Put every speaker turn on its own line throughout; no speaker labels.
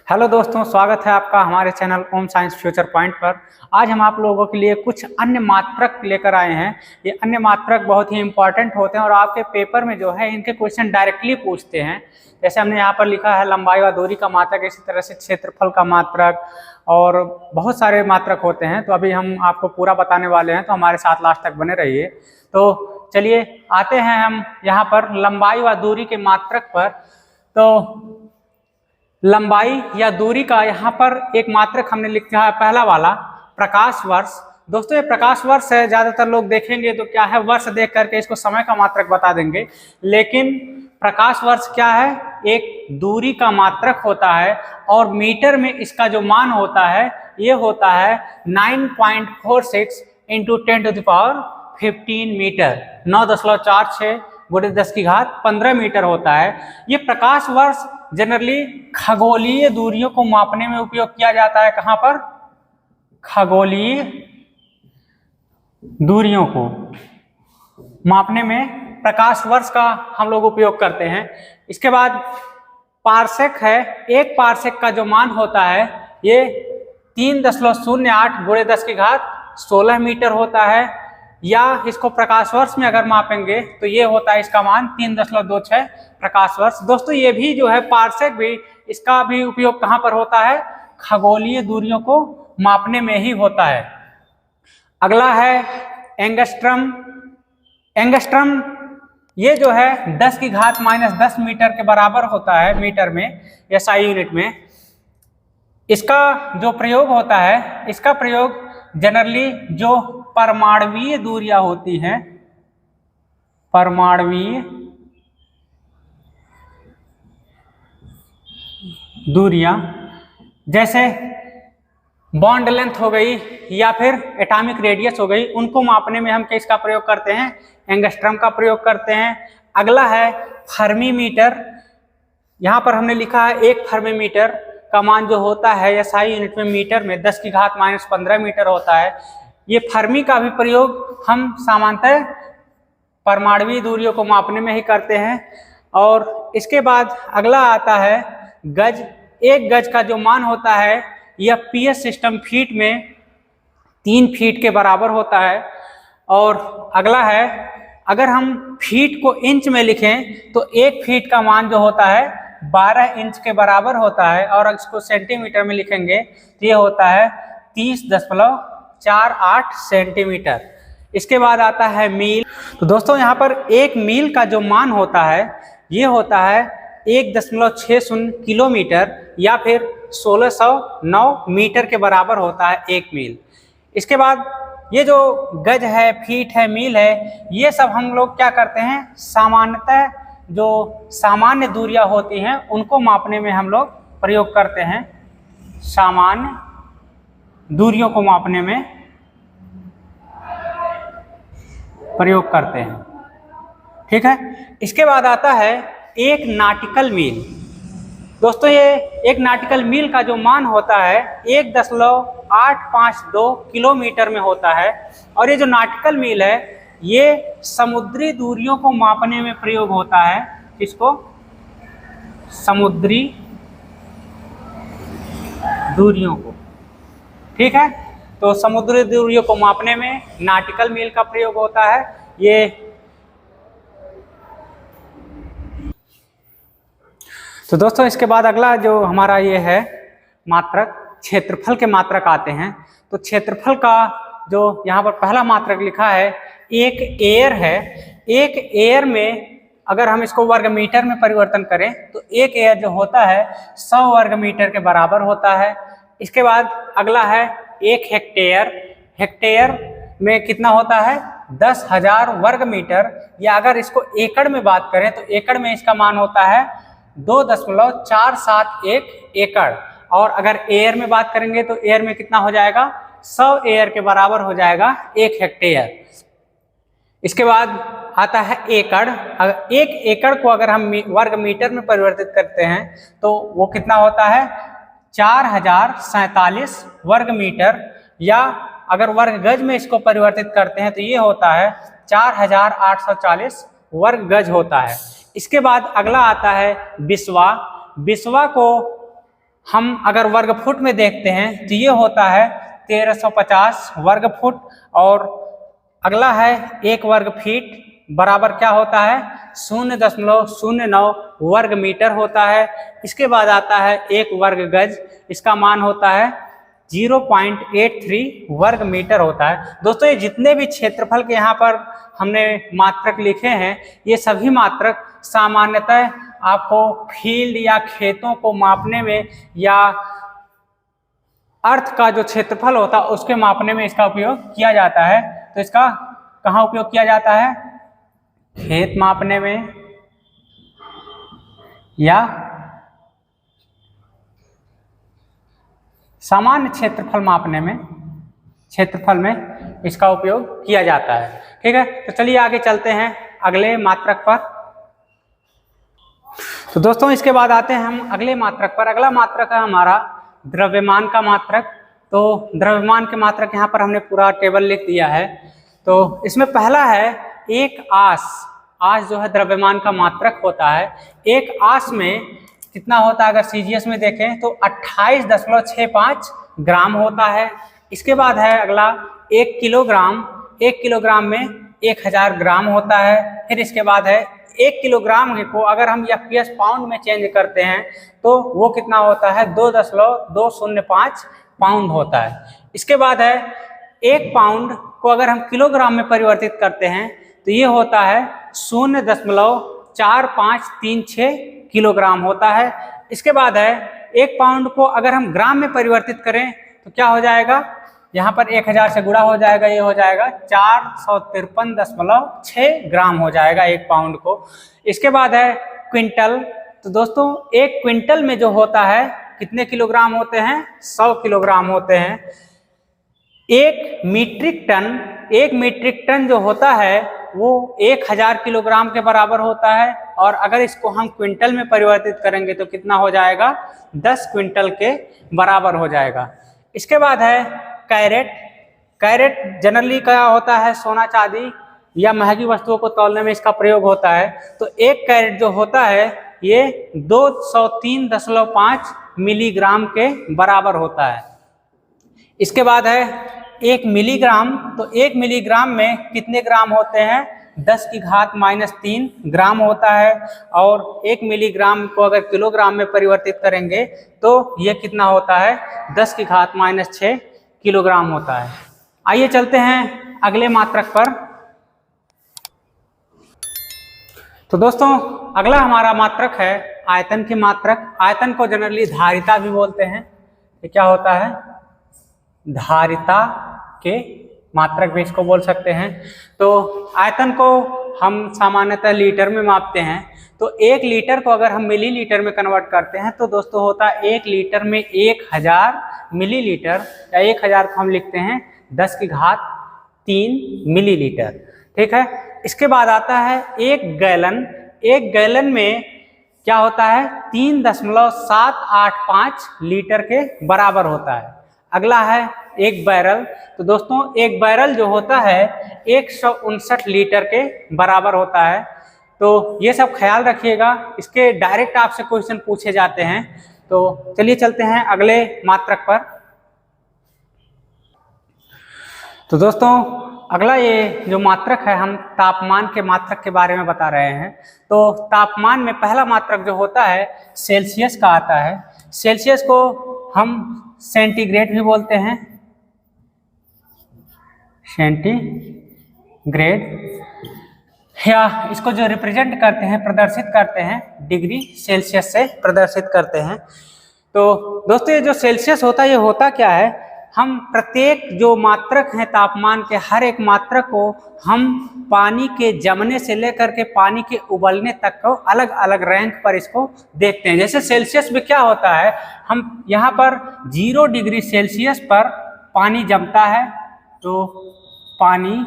Hello दोस्तों, स्वागत है आपका हमारे चैनल ओम साइंस फ्यूचर पॉइंट पर। आज हम आप लोगों के लिए कुछ अन्य मात्रक लेकर आए हैं। ये अन्य मात्रक बहुत ही इंपॉर्टेंट होते हैं और आपके पेपर में जो है इनके क्वेश्चन डायरेक्टली पूछते हैं। जैसे हमने यहाँ पर लिखा है लंबाई व दूरी का मात्रक, इसी तरह से क्षेत्रफल का मात्रक और बहुत सारे मात्रक होते हैं। तो अभी हम आपको पूरा बताने वाले हैं, तो हमारे साथ लास्ट तक बने रहिए। तो चलिए आते हैं हम यहाँ पर लंबाई व दूरी के मात्रक पर। तो लंबाई या दूरी का यहाँ पर एक मात्रक हमने लिखा है, पहला वाला प्रकाश वर्ष। दोस्तों ये प्रकाश वर्ष है, ज्यादातर लोग देखेंगे तो क्या है, वर्ष देख करके इसको समय का मात्रक बता देंगे, लेकिन प्रकाश वर्ष क्या है, एक दूरी का मात्रक होता है और मीटर में इसका जो मान होता है ये होता है 9.46 इंटू 10⁻15 मीटर। 9.46 गुणे 10⁻15 मीटर होता है। ये प्रकाश वर्ष जनरली खगोलीय दूरियों को मापने में उपयोग किया जाता है। कहां पर? खगोलीय दूरियों को मापने में प्रकाश वर्ष का हम लोग उपयोग करते हैं। इसके बाद पारसेक है। एक पारसेक का जो मान होता है ये 3.08 गुणे 10⁻16 मीटर होता है, या इसको प्रकाश वर्ष में अगर मापेंगे तो ये होता है इसका मान 3.26 प्रकाश वर्ष। दोस्तों ये भी जो है पारसेक भी, इसका भी उपयोग कहाँ पर होता है? खगोलीय दूरियों को मापने में ही होता है। अगला है एंगस्ट्रम। एंगस्ट्रम ये जो है 10⁻−10 मीटर के बराबर होता है मीटर में या SI यूनिट में। इसका जो प्रयोग होता है, इसका प्रयोग जनरली जो परमाणुवीय दूरियां होती हैं, परमाणुवीय दूरियां जैसे बॉन्ड लेंथ हो गई या फिर एटॉमिक रेडियस हो गई, उनको मापने में हम किसका प्रयोग करते हैं? एंगस्ट्रम का प्रयोग करते हैं। अगला है फर्मी मीटर। यहाँ पर हमने लिखा है एक फर्मी मीटर का मान जो होता है SI यूनिट में मीटर में 10⁻−15 मीटर होता है। ये फर्मी का भी प्रयोग हम सामान्यतः परमाणुवीय दूरियों को मापने में ही करते हैं। और इसके बाद अगला आता है गज। एक गज का जो मान होता है यह PS सिस्टम फीट में 3 फीट के बराबर होता है। और अगला है, अगर हम फीट को इंच में लिखें तो 1 फीट का मान जो होता है 12 इंच के बराबर होता है, और इसको सेंटीमीटर में लिखेंगे तो ये होता है 30.48 सेंटीमीटर। इसके बाद आता है मील। तो दोस्तों यहाँ पर एक मील का जो मान होता है ये होता है 1.60 किलोमीटर या फिर 1609 मीटर के बराबर होता है एक मील। इसके बाद ये जो गज है, फीट है, मील है, ये सब हम लोग क्या करते हैं, सामान्यतः जो सामान्य दूरियां होती हैं उनको मापने में हम लोग प्रयोग करते हैं। सामान्य दूरियों को मापने में प्रयोग करते हैं, ठीक है। इसके बाद आता है एक नाटिकल मील। दोस्तों ये एक नाटिकल मील का जो मान होता है 1.852 किलोमीटर में होता है। और ये जो नाटिकल मील है ये समुद्री दूरियों को मापने में प्रयोग होता है। किसको? समुद्री दूरियों को, ठीक है। तो समुद्री दूरियों को मापने में नाटिकल मील का प्रयोग होता है। ये तो दोस्तों इसके बाद अगला जो हमारा ये है मात्रक, क्षेत्रफल के मात्रक आते हैं। तो क्षेत्रफल का जो यहाँ पर पहला मात्रक लिखा है एक एयर है। एक एयर में अगर हम इसको वर्ग मीटर में परिवर्तन करें तो एक एयर जो होता है 100 वर्ग मीटर के बराबर होता है। इसके बाद अगला है एक हेक्टेयर। हेक्टेयर में कितना होता है? 10,000 वर्ग मीटर, या अगर इसको एकड़ में बात करें तो एकड़ में इसका मान होता है 2.471 एकड़। और अगर एयर में बात करेंगे तो एयर में कितना हो जाएगा? 100 एयर के बराबर हो जाएगा एक हेक्टेयर। इसके बाद आता है एकड़। एक एकड़ को अगर हम वर्ग मीटर में परिवर्तित करते हैं तो वो कितना होता है? 4047 वर्ग मीटर, या अगर वर्ग गज में इसको परिवर्तित करते हैं तो ये होता है 4840 वर्ग गज होता है। इसके बाद अगला आता है बिस्वा। बिस्वा को हम अगर वर्ग फुट में देखते हैं तो ये होता है 1350 वर्ग फुट, और अगला है 1 वर्ग फीट बराबर क्या होता है 0.09 वर्ग मीटर होता है। इसके बाद आता है 1 वर्ग गज, इसका मान होता है 0.83 वर्ग मीटर होता है। दोस्तों ये जितने भी क्षेत्रफल के यहाँ पर हमने मात्रक लिखे हैं, ये सभी मात्रक सामान्यतः आपको फील्ड या खेतों को मापने में या अर्थ का जो क्षेत्रफल होता है उसके मापने में इसका उपयोग किया जाता है। तो इसका कहाँ उपयोग किया जाता है, खेत मापने में या सामान्य क्षेत्रफल मापने में, क्षेत्रफल में इसका उपयोग किया जाता है। ठीक है, तो चलिए आगे चलते हैं अगले मात्रक पर। तो दोस्तों इसके बाद आते हैं हम अगले मात्रक पर। अगला मात्रक है हमारा द्रव्यमान का मात्रक। तो द्रव्यमान के मात्रक यहाँ पर हमने पूरा टेबल लिख दिया है। तो इसमें पहला है एक आस। आस जो है द्रव्यमान का मात्रक होता है। एक आस में कितना होता है, अगर सीजीएस में देखें तो 28.65 ग्राम होता है। इसके बाद है अगला 1 किलोग्राम। 1 किलोग्राम में 1000 ग्राम होता है। फिर इसके बाद है 1 किलोग्राम को अगर हम एफपीएस पाउंड में चेंज करते हैं तो वो कितना होता है 2.205 पाउंड होता है। इसके बाद है 1 पाउंड को अगर हम किलोग्राम में परिवर्तित करते हैं तो ये होता है 0.4536 किलोग्राम होता है। इसके बाद है 1 पाउंड को अगर हम ग्राम में परिवर्तित करें तो क्या हो जाएगा, यहाँ पर 1000 से गुणा हो जाएगा, ये हो जाएगा 453.6 ग्राम हो जाएगा 1 पाउंड को। इसके बाद है क्विंटल। तो दोस्तों 1 क्विंटल में जो होता है कितने किलोग्राम होते हैं, 100 किलोग्राम होते हैं। 1 मीट्रिक टन जो होता है वो 1000 किलोग्राम के बराबर होता है, और अगर इसको हम क्विंटल में परिवर्तित करेंगे तो कितना हो जाएगा 10 क्विंटल के बराबर हो जाएगा। इसके बाद है कैरेट। कैरेट जनरली क्या होता है, सोना चांदी या महंगी वस्तुओं को तौलने में इसका प्रयोग होता है। तो 1 कैरेट जो होता है ये 203.5 मिलीग्राम के बराबर होता है। इसके बाद है 1 मिलीग्राम। तो 1 मिलीग्राम में कितने ग्राम होते हैं, 10⁻³ ग्राम होता है। और 1 मिलीग्राम को अगर किलोग्राम में परिवर्तित करेंगे तो ये कितना होता है 10⁻6 किलोग्राम होता है। आइए चलते हैं अगले मात्रक पर। तो दोस्तों अगला हमारा मात्रक है आयतन की मात्रक। आयतन को जनरली धारिता भी बोलते हैं। ये क्या होता है, धारिता के मात्रक भी इसको बोल सकते हैं। तो आयतन को हम सामान्यतः लीटर में मापते हैं। तो 1 लीटर को अगर हम मिलीलीटर में कन्वर्ट करते हैं तो दोस्तों होता है 1 लीटर में 1000 मिलीलीटर, या 1000 को हम लिखते हैं 10⁻³ मिलीलीटर। ठीक है, इसके बाद आता है 1 गैलन। 1 गैलन में क्या होता है 3.785 लीटर के बराबर होता है। अगला है 1 बैरल। तो दोस्तों 1 बैरल जो होता है 159 लीटर के बराबर होता है। तो ये सब ख्याल रखिएगा, इसके डायरेक्ट आपसे क्वेश्चन पूछे जाते हैं। तो चलिए चलते हैं अगले मात्रक पर। तो दोस्तों अगला ये जो मात्रक है, हम तापमान के मात्रक के बारे में बता रहे हैं। तो तापमान में पहला मात्रक जो होता है सेल्सियस का आता है। सेल्सियस को हम सेंटीग्रेड भी बोलते हैं, सेंटीग्रेड, या इसको जो रिप्रेजेंट करते हैं, प्रदर्शित करते हैं, डिग्री सेल्सियस से प्रदर्शित करते हैं। तो दोस्तों ये जो सेल्सियस होता है ये होता क्या है, हम प्रत्येक जो मात्रक हैं तापमान के, हर एक मात्रक को हम पानी के जमने से लेकर के पानी के उबलने तक को अलग अलग रैंक पर इसको देखते हैं। जैसे सेल्सियस में क्या होता है, हम यहाँ पर 0 डिग्री सेल्सियस पर पानी जमता है। तो पानी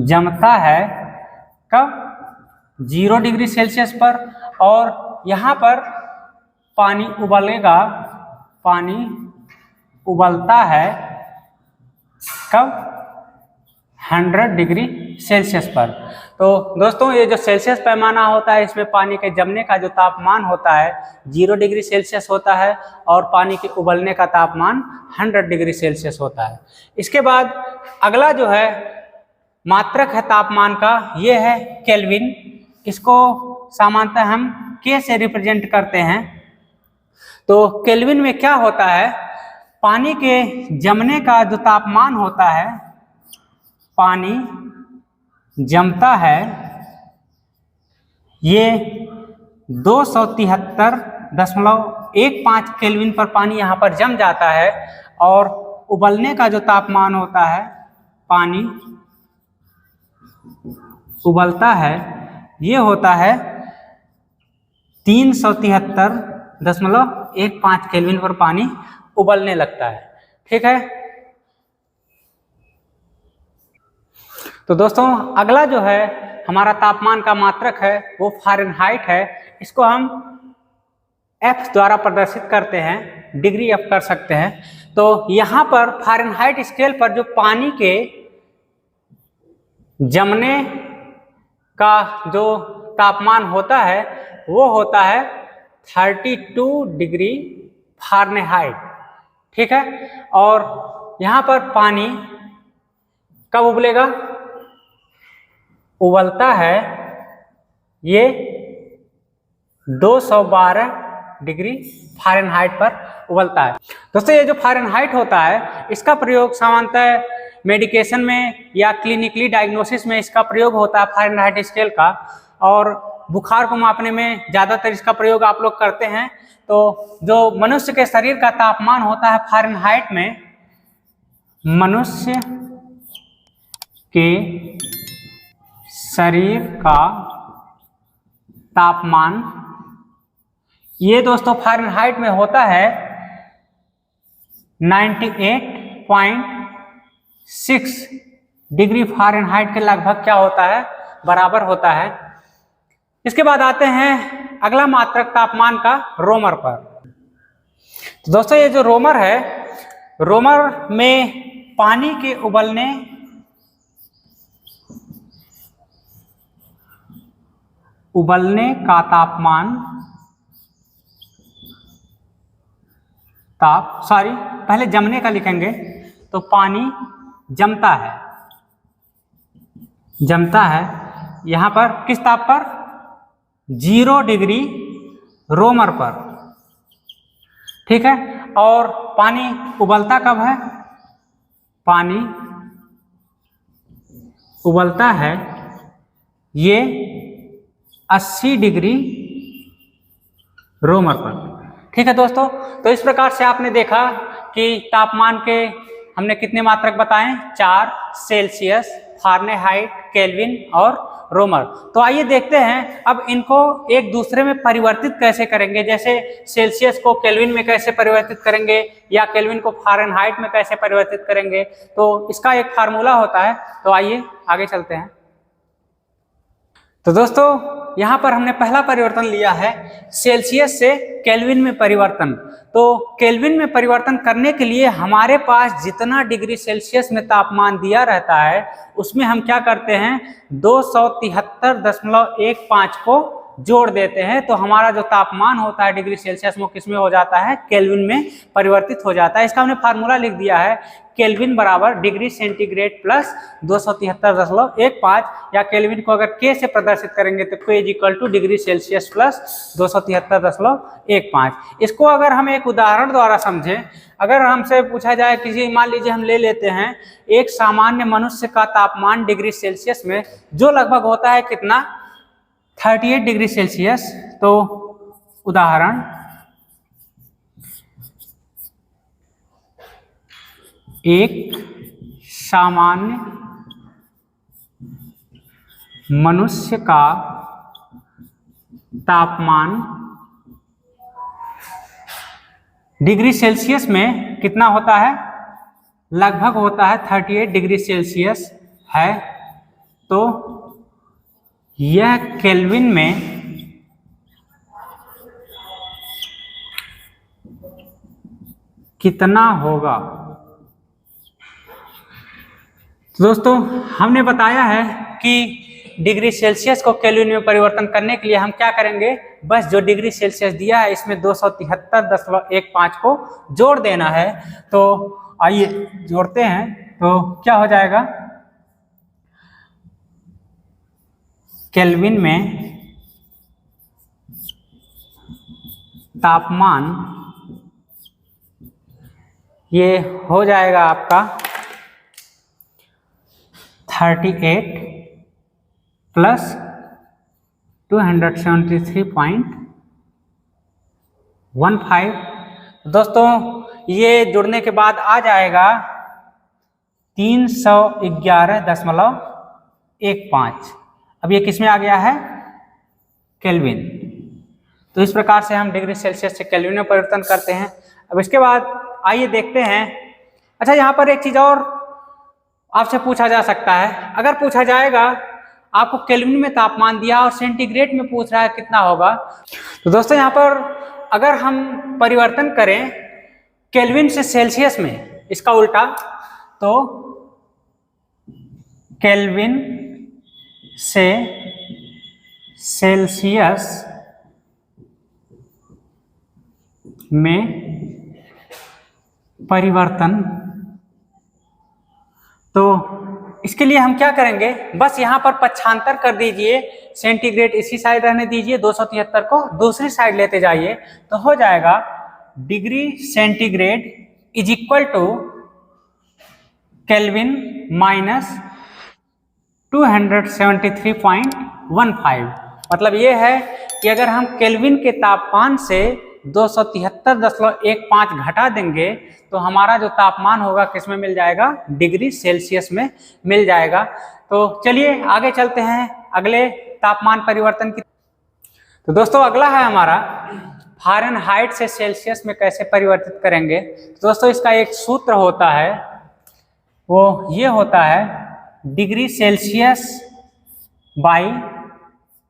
जमता है कब, 0 डिग्री सेल्सियस पर। और यहाँ पर पानी उबलेगा, पानी उबलता है कब, 100 डिग्री सेल्सियस पर। तो दोस्तों ये जो सेल्सियस पैमाना होता है इसमें पानी के जमने का जो तापमान होता है 0 डिग्री सेल्सियस होता है और पानी के उबलने का तापमान 100 डिग्री सेल्सियस होता है। इसके बाद अगला जो है मात्रक है तापमान का, ये है केल्विन। इसको सामान्यतः हम K से रिप्रेजेंट करते हैं। तो केल्विन में क्या होता है, पानी के जमने का जो तापमान होता है, पानी जमता है, ये 273.15 केल्विन पर पानी यहाँ पर जम जाता है और उबलने का जो तापमान होता है, पानी उबलता है, ये होता है 373.15 केल्विन पर पानी उबलने लगता है। ठीक है। तो दोस्तों अगला जो है हमारा तापमान का मात्रक है वो फ़ारेनहाइट है। इसको हम F द्वारा प्रदर्शित करते हैं, डिग्री F कर सकते हैं। तो यहाँ पर फ़ारेनहाइट स्केल पर जो पानी के जमने का जो तापमान होता है वो होता है 32 डिग्री फ़ारेनहाइट। ठीक है। और यहाँ पर पानी कब उबलेगा, उबलता है ये 212 डिग्री फ़ारेनहाइट पर उबलता है। दोस्तों ये जो फ़ारेनहाइट होता है इसका प्रयोग सामान्यतः मेडिकेशन में या क्लिनिकली डायग्नोसिस में इसका प्रयोग होता है फ़ारेनहाइट स्केल का, और बुखार को मापने में ज़्यादातर इसका प्रयोग आप लोग करते हैं। तो जो मनुष्य के शरीर का तापमान होता है फ़ारेनहाइट में, मनुष्य के शरीर का तापमान ये दोस्तों फ़ारेनहाइट में होता है 98.6 डिग्री फ़ारेनहाइट के लगभग क्या होता है, बराबर होता है। इसके बाद आते हैं अगला मात्रक तापमान का रोमर पर। तो दोस्तों ये जो रोमर है, रोमर में पानी के उबलने का तापमान पहले जमने का लिखेंगे। तो पानी जमता है यहाँ पर किस ताप पर, 0 डिग्री रोमर पर। ठीक है। और पानी उबलता कब है, पानी उबलता है ये 80 डिग्री रोमर पर। ठीक है दोस्तों। तो इस प्रकार से आपने देखा कि तापमान के हमने कितने मात्रक बताएं, 4, सेल्सियस, फ़ारेनहाइट, केल्विन और रोमर। तो आइए देखते हैं अब इनको एक दूसरे में परिवर्तित कैसे करेंगे। जैसे सेल्सियस को केल्विन में कैसे परिवर्तित करेंगे या केल्विन को फ़ारेनहाइट में कैसे परिवर्तित करेंगे। तो इसका एक फार्मूला होता है। तो आइए आगे चलते हैं। तो दोस्तों यहाँ पर हमने पहला परिवर्तन लिया है सेल्सियस से केल्विन में परिवर्तन। तो केल्विन में परिवर्तन करने के लिए हमारे पास जितना डिग्री सेल्सियस में तापमान दिया रहता है उसमें हम क्या करते हैं, 273.15 को जोड़ देते हैं। तो हमारा जो तापमान होता है डिग्री सेल्सियस वो किस में हो जाता है, केल्विन में परिवर्तित हो जाता है। इसका हमने फार्मूला लिख दिया है, केल्विन बराबर डिग्री सेंटीग्रेड प्लस 273.15, या केल्विन को अगर के से प्रदर्शित करेंगे तो के equal two degree Celsius plus 273.15। इसको अगर हम एक उदाहरण द्वारा समझें, अगर हमसे पूछा जाए किसी, मान लीजिए हम ले लेते हैं एक सामान्य मनुष्य का तापमान डिग्री सेल्सियस में जो लगभग होता है कितना, 38 डिग्री सेल्सियस। तो उदाहरण, एक सामान्य मनुष्य का तापमान डिग्री सेल्सियस में कितना होता है, लगभग होता है 38 डिग्री सेल्सियस है। तो यह केल्विन में कितना होगा। तो दोस्तों हमने बताया है कि डिग्री सेल्सियस को केल्विन में परिवर्तन करने के लिए हम क्या करेंगे, बस जो डिग्री सेल्सियस दिया है इसमें 273.15 को जोड़ देना है। तो आइए जोड़ते हैं, तो क्या हो जाएगा, केल्विन में तापमान ये हो जाएगा आपका 38 प्लस 273.15। दोस्तों ये जुड़ने के बाद आ जाएगा 311.15। अब ये किस में आ गया है, केल्विन। तो इस प्रकार से हम डिग्री सेल्सियस से केल्विन में परिवर्तन करते हैं। अब इसके बाद आइए देखते हैं, अच्छा यहाँ पर एक चीज और आपसे पूछा जा सकता है, अगर पूछा जाएगा आपको केल्विन में तापमान दिया और सेंटीग्रेड में पूछ रहा है कितना होगा। तो दोस्तों यहाँ पर अगर हम परिवर्तन करें केल्विन से सेल्सियस में, इसका उल्टा, तो केल्विन से सेल्सियस में परिवर्तन, तो इसके लिए हम क्या करेंगे, बस यहाँ पर पक्षांतर कर दीजिए, सेंटीग्रेड इसी साइड रहने दीजिए, 273 को दूसरी साइड लेते जाइए, तो हो जाएगा degree centigrade is equal to kelvin minus 273.15। मतलब ये है कि अगर हम केल्विन के तापमान से 273.15 घटा देंगे तो हमारा जो तापमान होगा किस में मिल जाएगा, डिग्री सेल्सियस में मिल जाएगा। तो चलिए आगे चलते हैं अगले तापमान परिवर्तन की। तो दोस्तों अगला है हमारा फ़ारेनहाइट से सेल्सियस में कैसे परिवर्तित करेंगे। तो दोस्तों इसका एक सूत्र होता है, वो ये होता है degree Celsius by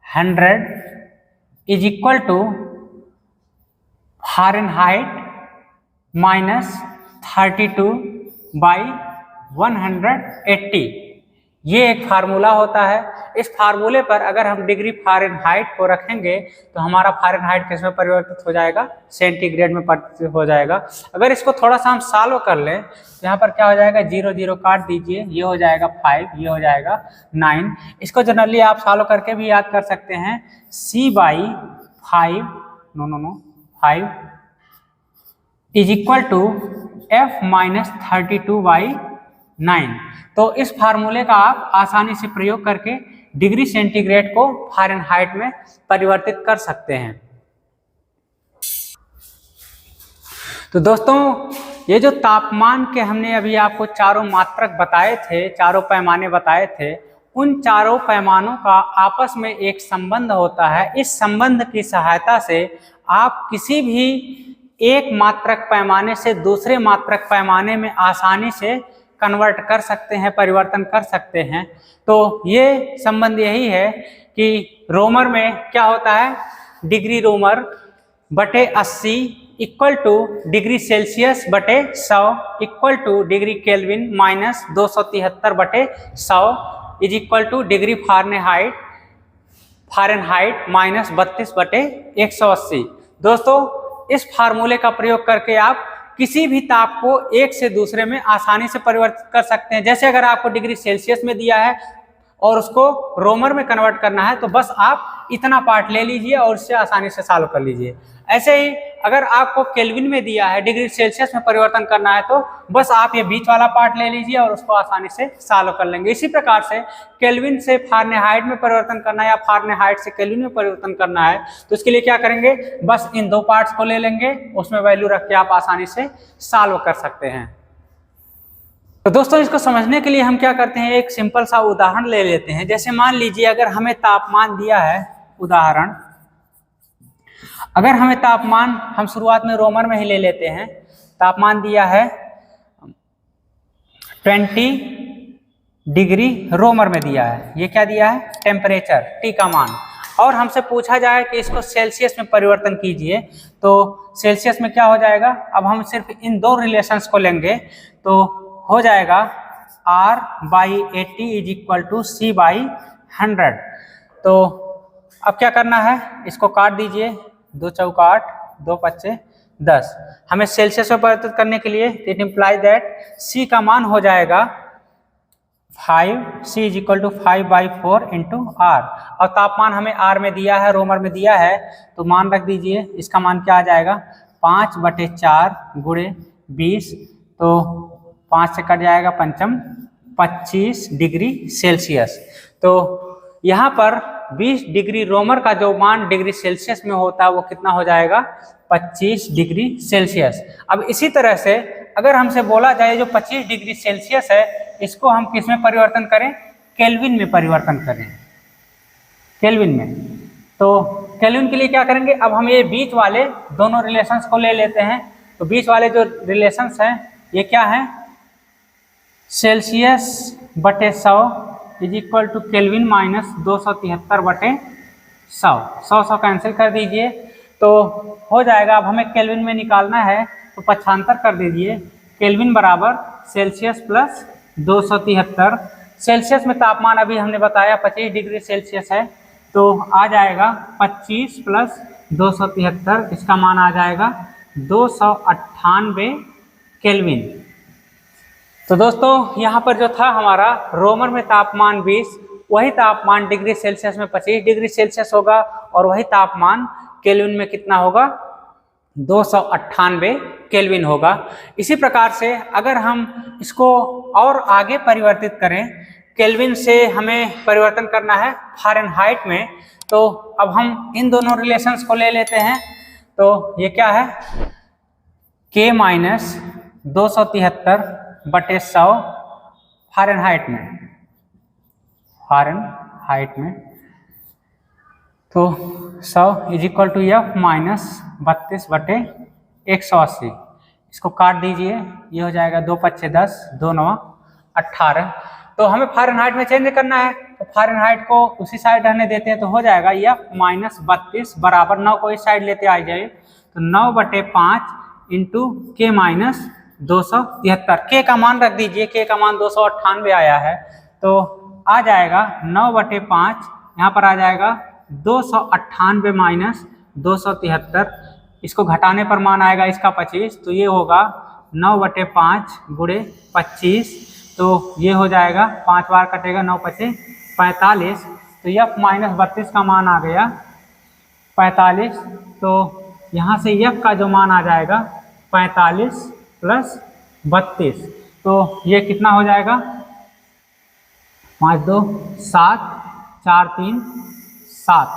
100 is equal to Fahrenheit minus 32/180। ये एक फार्मूला होता है। इस फार्मूले पर अगर हम डिग्री फ़ारेनहाइट को रखेंगे तो हमारा फ़ारेनहाइट किस में परिवर्तित हो जाएगा, सेंटीग्रेड में परिवर्तित हो जाएगा। अगर इसको थोड़ा सा हम सॉल्व कर लें तो यहाँ पर क्या हो जाएगा, 0 0 काट दीजिए, ये हो जाएगा 5, ये हो जाएगा 9। इसको जनरली आप सॉल्व करके भी याद कर सकते हैं, C/5 is equal to F minus 32/9। तो इस फार्मूले का आप आसानी से प्रयोग करके डिग्री सेंटीग्रेड को फ़ारेनहाइट में परिवर्तित कर सकते हैं। तो दोस्तों ये जो तापमान के हमने अभी आपको चारों मात्रक बताए थे, चारों पैमाने बताए थे, उन चारों पैमानों का आपस में एक संबंध होता है। इस संबंध की सहायता से आप किसी भी एक मात्रक पैमाने से दूसरे मात्रक पैमाने में आसानी से कन्वर्ट कर सकते हैं, परिवर्तन कर सकते हैं। तो ये संबंध यही है कि रोमर में क्या होता है, डिग्री रोमर बटे 80 इक्वल टू डिग्री सेल्सियस बटे 100 equal two degree kelvin minus 273/100 is equal two degree Fahrenheit minus 32/180। दोस्तों इस फार्मूले का प्रयोग करके आप किसी भी ताप को एक से दूसरे में आसानी से परिवर्तित कर सकते हैं। जैसे अगर आपको डिग्री सेल्सियस में दिया है और उसको रोमर में कन्वर्ट करना है तो बस आप इतना पार्ट ले लीजिए और उससे आसानी से सॉल्व कर लीजिए। ऐसे ही अगर आपको केल्विन में दिया है, डिग्री सेल्सियस में परिवर्तन करना है, तो बस आप ये बीच वाला पार्ट ले लीजिए और उसको आसानी से सॉल्व कर लेंगे। इसी प्रकार से केल्विन से फ़ारेनहाइट में परिवर्तन करना है या फ़ारेनहाइट से केल्विन में परिवर्तन करना है तो इसके लिए क्या करेंगे, बस इन दो पार्ट्स को ले लेंगे, उसमें वैल्यू रख के आप आसानी से सॉल्व कर सकते हैं। तो दोस्तों इसको समझने के लिए हम क्या करते हैं, एक सिंपल सा उदाहरण ले लेते हैं। जैसे मान लीजिए अगर हमें तापमान दिया है, उदाहरण अगर हमें तापमान, हम शुरुआत में रोमर में ही ले लेते हैं, तापमान दिया है 20 डिग्री रोमर में दिया है, ये क्या दिया है, टेम्परेचर टी का मान, और हमसे पूछा जाए कि इसको सेल्सियस में परिवर्तन कीजिए तो सेल्सियस में क्या हो जाएगा। अब हम सिर्फ इन दो रिलेशंस को लेंगे तो हो जाएगा R/80 is equal to C/100। तो अब क्या करना है, इसको काट दीजिए, 2 चौका 8, 2 पच्चे 10। हमें सेल्सियस में परिवर्तित करने के लिए इट इम्प्लाई दैट C का मान हो जाएगा 5, C is equal to 5/4 into R। और तापमान हमें R में दिया है, रोमर में दिया है, तो मान रख दीजिए, इसका मान क्या आ जाएगा 5/4 गुणे 20, तो 5 से कट जाएगा पंचम 25 डिग्री सेल्सियस। तो यहाँ पर 20 डिग्री रोमर का जो मान डिग्री सेल्सियस में होता है वो कितना हो जाएगा 25 डिग्री सेल्सियस। अब इसी तरह से अगर हमसे बोला जाए जो 25 डिग्री सेल्सियस है इसको हम किस में परिवर्तन करें, केल्विन में परिवर्तन करें, केल्विन में। तो केल्विन के लिए क्या करेंगे, अब हम ये बीच वाले दोनों रिलेशंस को ले लेते हैं। तो बीच वाले जो रिलेशंस हैं ये क्या है, सेल्सियस बटे 100 is equal to kelvin minus 273 बटे 100। 100 कैंसिल कर दीजिए तो हो जाएगा। अब हमें केल्विन में निकालना है तो 75 कर दीजिए, केल्विन बराबर सेल्सियस प्लस 273। सेल्सियस में तापमान अभी हमने बताया 25 डिग्री सेल्सियस है, तो आ जाएगा 25 प्लस 273, इसका मान आ जाएगा 298 केल्विन। तो दोस्तों यहाँ पर जो था हमारा रोमर में तापमान 20, वही तापमान डिग्री सेल्सियस में 25 डिग्री सेल्सियस होगा, और वही तापमान केल्विन में कितना होगा 298 केल्विन होगा। इसी प्रकार से अगर हम इसको और आगे परिवर्तित करें, केल्विन से हमें परिवर्तन करना है फ़ारेनहाइट में, तो अब हम इन दोनों रिलेशंस को ले लेते हैं। तो ये क्या है, K माइनस 273 बटे 100 फ़ारेनहाइट में, फ़ारेनहाइट में, तो 100 is equal to F minus 32 बटे 180। इसको काट दीजिए, ये हो जाएगा 2 पच्चे 10, 2 9 18। तो हमें फ़ारेनहाइट में चेंज करना है, तो फ़ारेनहाइट को उसी साइड रहने देते हैं, तो हो जाएगा F माइनस 32 बराबर 9 को इस साइड लेते आ जाइए, तो 9 बटे 5 इंटू K माइनस 273। K का मान रख दीजिए, K का मान 298 आया है, तो आ जाएगा 9 बटे 5, यहाँ पर आ जाएगा 298 माइनस 273। इसको घटाने पर मान आएगा इसका 25, तो ये होगा 9 बटे 5 गुणे 25, तो ये हो जाएगा 5 बार कटेगा, 9 पचे 45, तो F माइनस 32 का मान आ गया 45। तो यहाँ से F का जो मान आ जाएगा 45 प्लस 32, तो ये कितना हो जाएगा 5 2 7 4 3 7,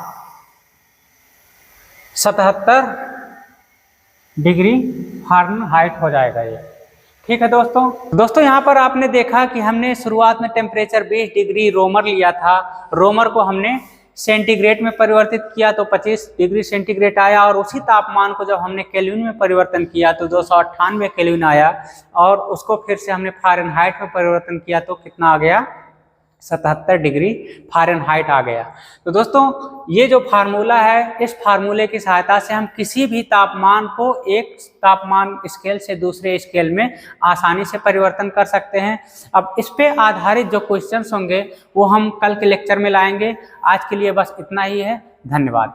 77 डिग्री फ़ारेनहाइट हो जाएगा ये। ठीक है दोस्तों यहाँ पर आपने देखा कि हमने शुरुआत में टेम्परेचर 20 डिग्री रोमर लिया था, रोमर को हमने सेंटीग्रेड में परिवर्तित किया तो 25 डिग्री सेंटीग्रेड आया, और उसी तापमान को जब हमने केल्विन में परिवर्तन किया तो 298 केल्विन आया, और उसको फिर से हमने फ़ारेनहाइट में परिवर्तन किया तो कितना आ गया 77 डिग्री फ़ारेनहाइट आ गया। तो दोस्तों ये जो फार्मूला है, इस फार्मूले की सहायता से हम किसी भी तापमान को एक तापमान स्केल से दूसरे स्केल में आसानी से परिवर्तन कर सकते हैं। अब इस पे आधारित जो क्वेश्चंस होंगे वो हम कल के लेक्चर में लाएंगे। आज के लिए बस इतना ही है, धन्यवाद।